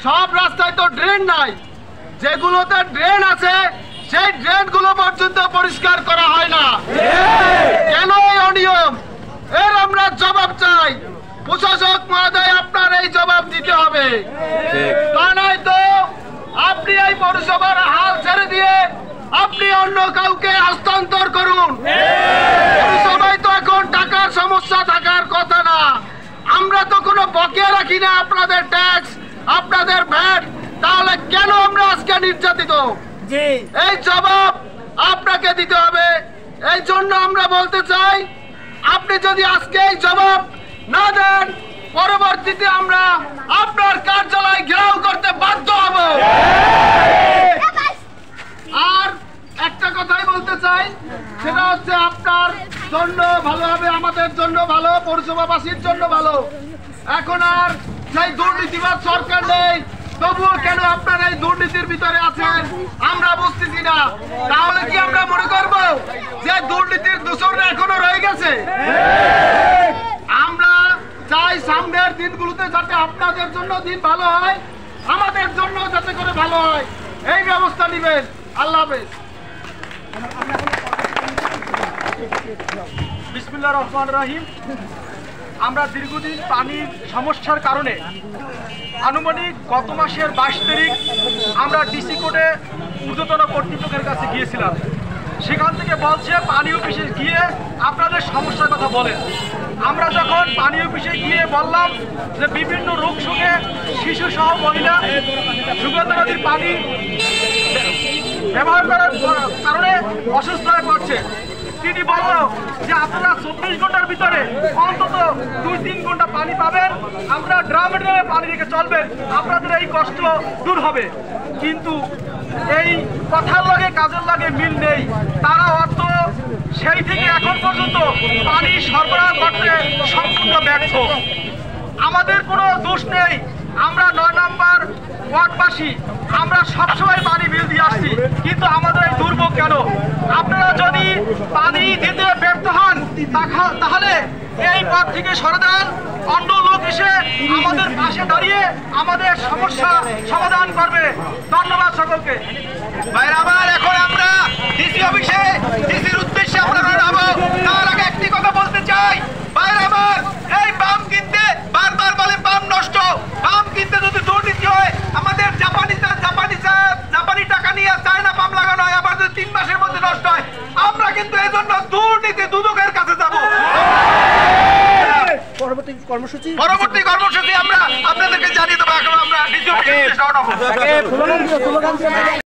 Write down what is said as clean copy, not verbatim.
সব রাস্তায় তো ড্রেন নাই, যেগুলোতে ড্রেন আছে সেই ড্রেনগুলো পর্যন্ত পরিষ্কার করা হয় না। কেন এই অনিয়ম? এর আমরা জবাব চাই। প্রশাসক মহোদয়, আপনার এই জবাব দিতে হবে। তা নয় তো আপনি এই পৌরসভার হাল ছেড়ে দিয়ে আপনি অন্য কাউকে হস্তান্তর করুন। পৌরসভায় তো এখন টাকার সমস্যা থাকার কথা না। আমরা তো কোনো বকেয়া রাখি না আপনাদের ট্যাক্স, আপনাদের ভ্যাট। তাহলে কেন আমরা আজকে নির্যাতিত? এই জবাব আপনাকে দিতে হবে। এই জন্য আমরা বলতে চাই, আপনি যদি আজকে এই জবাব না দেন, পরবর্তীতে আমরা আপনার কার্যালয় ঘেরাও করতে বাধ্য হব। আর একটা কথাই বলতে চাই, সেটা হচ্ছে আপনার জন্য ভালো হবে, আমাদের জন্য ভালো, পৌরসভাবাসীর জন্য ভালো। এখন আর সেই দুর্নীতিবাদ সরকার নেই, তবুও কেন আপনারা এই দুর্নীতির ভিতরে আছেন আমরা বুঝতেছি না। তাহলে কি আমরা মনে করব যে দুর্নীতির দূষণরা এখনো রয়ে গেছে? আমরা চাই সামনের দিনগুলোতে যাতে আপনাদের জন্য দিন ভালো হয়, আমাদের জন্য যাতে করে ভালো হয়, এই ব্যবস্থা নেবেন। আল্লাহ হাফেজ। বিসমিল্লাহির রহমানির রহিম। আমরা দীর্ঘদিন পানির সমস্যার কারণে আনুমানিক গত মাসের 22 তারিখ আমরা ডিসি কোর্টে ঊর্ধ্বতন কর্তৃপক্ষের কাছে গিয়েছিলাম। সেখান থেকে বলছে পানি অফিসে গিয়ে আপনাদের সমস্যার কথা বলেন। আমরা যখন পানি অফিসে গিয়ে বললাম যে বিভিন্ন রোগ শোকে শিশু সহ মহিলা সুগন্ধা নদীর পানি ব্যবহার করার কারণে অসুস্থ হয়ে পড়ছে, তিনি বলল যে আপনারা 24 ঘন্টার ভিতরে অন্তত 2-3 ঘন্টা পানি পাবেন, আমরা ড্রামে ড্রামে পানি রেখে চলবেন, আপনাদের এই কষ্ট দূর হবে। কিন্তু এই কথার লাগে কাজের লাগে মিল নেই। তারা অর্থ সেই থেকে এখন পর্যন্ত পানি সরবরাহ করতে সম্পূর্ণ ব্যর্থ। আমাদের কোনো দোষ নেই, আমরা 9 নম্বর ওয়ার্ডবাসী, আমরা সবসময় পানি বিল দিয়ে আসছি, কিন্তু আমাদের এই দুর্ভোগ কেন? আপনারা যদি পানি দিতে ব্যর্থ হন তাহলে এই পথ থেকে সরে দাঁড়ান, অন্য লোক এসে আমাদের পাশে দাঁড়িয়ে আমাদের সমস্যা সমাধান করবে। ধন্যবাদ সকলকে। ভাইরা আমার, এখন আমরা ডিসি অফিসে ডিসির উদ্দেশ্যে আমরা রওনা হব। তার আগে একটি কথা বলতে চাই, ভাইরা আমার, এই পাম কিনতে বারবার বলে পাম নষ্ট, পাম কিনতে যদি দুর্নীতি হয়, আমাদের জাপানি টাকা নিয়ে চায়না পাম লাগানো হয়, আবার যদি 3 মাসের মধ্যে নষ্ট হয়, আমরা কিন্তু এই জন্য দুর্নীতি দুদকের কাছে যাব। পরবর্তী কর্মসূচি আমরা আপনাদেরকে জানিয়ে দেবো। এখন আমরা ডিসি অফিসে রওনা হব।